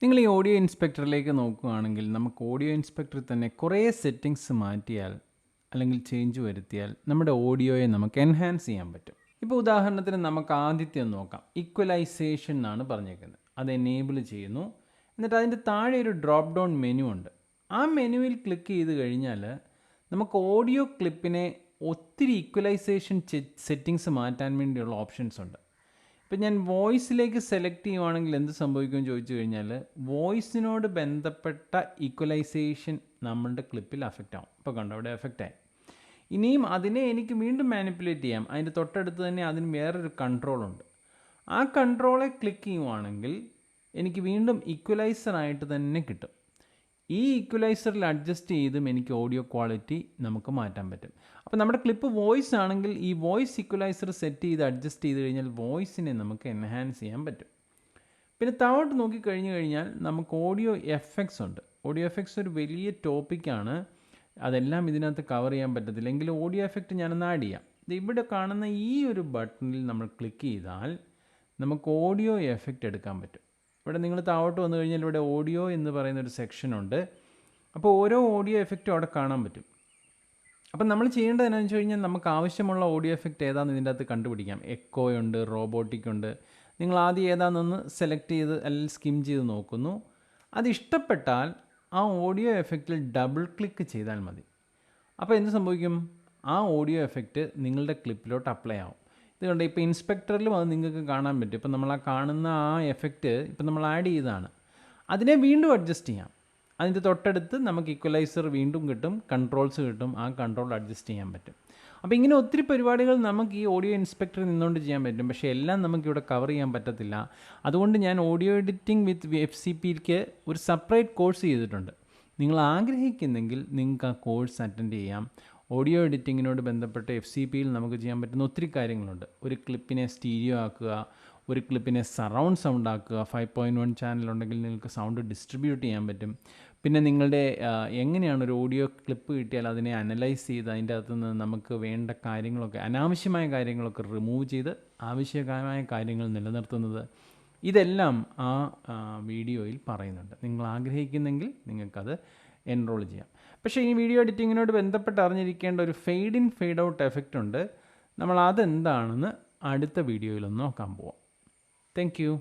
നിങ്ങൾ ഈ ഓഡിയോ ഇൻസ്പെക്ടറിലേക്ക് നോക്കുകയാണെങ്കിൽ നമുക്ക് ഓഡിയോ ഇൻസ്പെക്ടറിൽ തന്നെ കുറേ സെറ്റിങ്സ് മാറ്റിയാൽ അല്ലെങ്കിൽ ചേഞ്ച് വരുത്തിയാൽ നമ്മുടെ ഓഡിയോയെ നമുക്ക് എൻഹാൻസ് ചെയ്യാൻ പറ്റും. ഇപ്പോൾ ഉദാഹരണത്തിന് നമുക്ക് ആദ്യത്തെ നോക്കാം. ഈക്വലൈസേഷൻ എന്നാണ് പറഞ്ഞേക്കുന്നത്. അത് എനേബിൾ ചെയ്യുന്നു. എന്നിട്ട് അതിൻ്റെ താഴെ ഒരു ഡ്രോപ്പ് ഡൗൺ മെനു ഉണ്ട്. ആ മെനുവിൽ ക്ലിക്ക് ചെയ്ത് കഴിഞ്ഞാൽ നമുക്ക് ഓഡിയോ ക്ലിപ്പിനെ ഒത്തിരി ഈക്വലൈസേഷൻ സെറ്റിങ്സ് മാറ്റാൻ വേണ്ടിയുള്ള ഓപ്ഷൻസ് ഉണ്ട്. ഇപ്പം ഞാൻ വോയിസിലേക്ക് സെലക്ട് ചെയ്യുവാണെങ്കിൽ എന്ത് സംഭവിക്കുമെന്ന് ചോദിച്ചു കഴിഞ്ഞാൽ വോയിസിനോട് ബന്ധപ്പെട്ട ഈക്വലൈസേഷൻ നമ്മളുടെ ക്ലിപ്പിൽ അഫക്റ്റ് ആവും. ഇപ്പോൾ കണ്ടോ, അവിടെ എഫക്റ്റ് ആയി. ഇനിയും അതിനെ എനിക്ക് വീണ്ടും മാനിപ്പുലേറ്റ് ചെയ്യാം. അതിൻ്റെ തൊട്ടടുത്ത് തന്നെ അതിന് വേറൊരു കൺട്രോളുണ്ട്. ആ കൺട്രോളെ ക്ലിക്ക് ചെയ്യുവാണെങ്കിൽ എനിക്ക് വീണ്ടും ഈക്വലൈസറായിട്ട് തന്നെ കിട്ടും. ഈ ഈക്വലൈസറിൽ അഡ്ജസ്റ്റ് ചെയ്തും എനിക്ക് ഓഡിയോ ക്വാളിറ്റി നമുക്ക് മാറ്റാൻ പറ്റും. അപ്പോൾ നമ്മുടെ ക്ലിപ്പ് വോയിസ് ആണെങ്കിൽ ഈ വോയിസ് ഈക്വലൈസർ സെറ്റ് ചെയ്ത് അഡ്ജസ്റ്റ് ചെയ്ത് കഴിഞ്ഞാൽ വോയിസിനെ നമുക്ക് എൻഹാൻസ് ചെയ്യാൻ പറ്റും. പിന്നെ താഴോട്ട് നോക്കിക്കഴിഞ്ഞ് കഴിഞ്ഞാൽ നമുക്ക് ഓഡിയോ എഫക്ട്സ് ഉണ്ട്. ഓഡിയോ എഫക്ട്സ് ഒരു വലിയ ടോപ്പിക്കാണ്. അതെല്ലാം ഇതിനകത്ത് കവർ ചെയ്യാൻ പറ്റത്തില്ല. എങ്കിലും ഓഡിയോ എഫക്റ്റ് ഞാനൊന്ന് ആഡ് ചെയ്യാം. ഇവിടെ കാണുന്ന ഈ ഒരു ബട്ടണിൽ നമ്മൾ ക്ലിക്ക് ചെയ്താൽ നമുക്ക് ഓഡിയോ എഫക്റ്റ് എടുക്കാൻ പറ്റും. ഇവിടെ നിങ്ങൾ താഴോട്ട് വന്നു കഴിഞ്ഞാൽ ഇവിടെ ഓഡിയോ എന്ന് പറയുന്ന ഒരു സെക്ഷനുണ്ട്. അപ്പോൾ ഓരോ ഓഡിയോ എഫക്റ്റും അവിടെ കാണാൻ പറ്റും. അപ്പം നമ്മൾ ചെയ്യേണ്ടത് എന്താണെന്ന് വെച്ച് കഴിഞ്ഞാൽ നമുക്ക് ആവശ്യമുള്ള ഓഡിയോ എഫക്റ്റ് ഏതാണെന്ന് ഇതിൻ്റെ അകത്ത് കണ്ടുപിടിക്കാം. എക്കോയുണ്ട്, റോബോട്ടിക് ഉണ്ട്. നിങ്ങൾ ആദ്യം ഏതാണെന്നൊന്ന് സെലക്ട് ചെയ്ത് അല്ലെങ്കിൽ സ്കിം ചെയ്ത് നോക്കുന്നു. അത് ഇഷ്ടപ്പെട്ടാൽ ആ ഓഡിയോ എഫക്റ്റിൽ ഡബിൾ ക്ലിക്ക് ചെയ്താൽ മതി. അപ്പോൾ എന്ത് സംഭവിക്കും? ആ ഓഡിയോ എഫക്റ്റ് നിങ്ങളുടെ ക്ലിപ്പിലോട്ട് അപ്ലൈ ആവും. ഇത് കണ്ട് ഇപ്പോൾ ഇൻസ്പെക്ടറിലും അത് നിങ്ങൾക്ക് കാണാൻ പറ്റും. ഇപ്പം നമ്മൾ ആ കാണുന്ന ആ എഫക്റ്റ് ഇപ്പം നമ്മൾ ആഡ് ചെയ്തതാണ്. അതിനെ വീണ്ടും അഡ്ജസ്റ്റ് ചെയ്യാം. അതിൻ്റെ തൊട്ടടുത്ത് നമുക്ക് ഈക്വലൈസർ വീണ്ടും കിട്ടും, കൺട്രോൾസ് കിട്ടും. ആ കൺട്രോൾ അഡ്ജസ്റ്റ് ചെയ്യാൻ പറ്റും. അപ്പോൾ ഇങ്ങനെ ഒത്തിരി പരിപാടികൾ നമുക്ക് ഈ ഓഡിയോ ഇൻസ്പെക്ടറിൽ നിന്നുകൊണ്ട് ചെയ്യാൻ പറ്റും. പക്ഷേ എല്ലാം നമുക്കിവിടെ കവർ ചെയ്യാൻ പറ്റത്തില്ല. അതുകൊണ്ട് ഞാൻ ഓഡിയോ എഡിറ്റിംഗ് വിത്ത് FCPക്ക് ഒരു സെപ്പറേറ്റ് കോഴ്സ് ചെയ്തിട്ടുണ്ട്. നിങ്ങൾ ആഗ്രഹിക്കുന്നെങ്കിൽ നിങ്ങൾക്ക് ആ കോഴ്സ് അറ്റൻഡ് ചെയ്യാം. ഓഡിയോ എഡിറ്റിങ്ങിനോട് ബന്ധപ്പെട്ട് FCPയിൽ നമുക്ക് ചെയ്യാൻ പറ്റുന്ന ഒത്തിരി കാര്യങ്ങളുണ്ട്. ഒരു ക്ലിപ്പിനെ സ്റ്റീരിയോ ആക്കുക, ഒരു ക്ലിപ്പിനെ സറൗണ്ട് സൗണ്ട് ആക്കുക. 5.1 ചാനൽ ഉണ്ടെങ്കിൽ നിങ്ങൾക്ക് സൗണ്ട് ഡിസ്ട്രിബ്യൂട്ട് ചെയ്യാൻ പറ്റും. പിന്നെ നിങ്ങളുടെ എങ്ങനെയാണ് ഒരു ഓഡിയോ ക്ലിപ്പ് കിട്ടിയാൽ അതിനെ അനലൈസ് ചെയ്ത് അതിൻ്റെ അകത്തു നിന്ന് നമുക്ക് വേണ്ട കാര്യങ്ങളൊക്കെ, അനാവശ്യമായ കാര്യങ്ങളൊക്കെ റിമൂവ് ചെയ്ത് ആവശ്യമായ കാര്യങ്ങൾ നിലനിർത്തുന്നത്, ഇതെല്ലാം ആ വീഡിയോയിൽ പറയുന്നുണ്ട്. നിങ്ങൾ ആഗ്രഹിക്കുന്നെങ്കിൽ നിങ്ങൾക്കത് എൻറോൾ ചെയ്യാം. പക്ഷേ ഈ വീഡിയോ എഡിറ്റിങ്ങിനോട് ബന്ധപ്പെട്ട് അറിഞ്ഞിരിക്കേണ്ട ഒരു fade in fade out effect ഉണ്ട്. നമ്മൾ അതെന്താണെന്ന് അടുത്ത വീഡിയോയിലൊന്ന് നോക്കാൻ പോവാം. Thank you.